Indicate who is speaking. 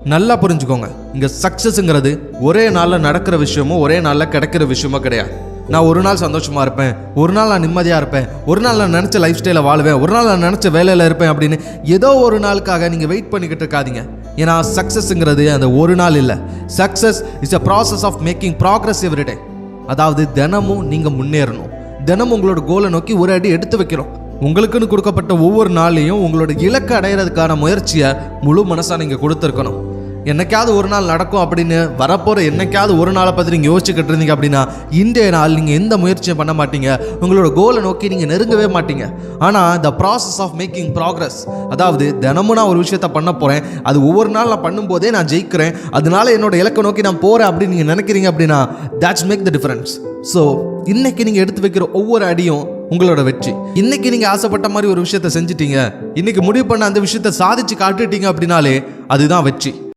Speaker 1: நல்லா புரிஞ்சுக்கோங்க, இங்க சக்சஸ்ங்கிறது ஒரே நாள்ல நடக்கிற விஷயமோ ஒரே நாள்ல கிடைக்கிற விஷயமோ கிடையாது. நான் ஒரு நாள் சந்தோஷமா இருப்பேன், ஒரு நாள் நான் நிம்மதியா இருப்பேன், ஒரு நாள் நான் நினைச்ச லைஃப் ஸ்டைல வாழ்வேன், ஒரு நாள் நான் நினைச்ச வேலையில இருப்பேன் அப்படின்னு ஏதோ ஒரு நாளுக்காக நீங்க வெயிட் பண்ணிக்கிட்டு இருக்காதீங்க. ஏன்னா சக்சஸ்ங்கிறது அந்த ஒரு நாள் இல்லை. Success is a process of making progress every day. அதாவது தினமும் நீங்க முன்னேறணும், தினமும் உங்களோட கோலை நோக்கி ஒரு அடி எடுத்து வைக்கிறோம். உங்களுக்குன்னு கொடுக்கப்பட்ட ஒவ்வொரு நாளையும் உங்களோட இலக்கை அடையிறதுக்கான முயற்சியை முழு மனசா நீங்க கொடுத்துருக்கணும். என்னைக்காவது ஒரு நாள் நடக்கும் அப்படின்னு வரப்போற என்னைக்காவது ஒரு நாளை பற்றி நீங்கள் யோசிச்சுக்கிட்டு இருந்தீங்க அப்படின்னா இன்றைய நாள் நீங்கள் எந்த முயற்சியும் பண்ண மாட்டீங்க, உங்களோட கோலை நோக்கி நீங்கள் நெருங்கவே மாட்டீங்க. ஆனால் the process of making progress, அதாவது தினமும் நான் ஒரு விஷயத்த பண்ண போகிறேன், அது ஒவ்வொரு நாள் நான் பண்ணும்போதே நான் ஜெயிக்கிறேன், அதனால என்னோட இலக்கை நோக்கி நான் போகிறேன் அப்படின்னு நீங்கள் நினைக்கிறீங்க அப்படின்னா that's make the difference. So இன்னைக்கு நீங்கள் எடுத்து வைக்கிற ஒவ்வொரு அடியும் உங்களோட வெற்றி. இன்னைக்கு நீங்க ஆசைப்பட்ட மாதிரி ஒரு விஷயத்த செஞ்சிட்டீங்க, இன்னைக்கு முடிவு பண்ண அந்த விஷயத்த சாதிச்சு காட்டுட்டீங்க அப்படின்னாலே அதுதான் வெற்றி.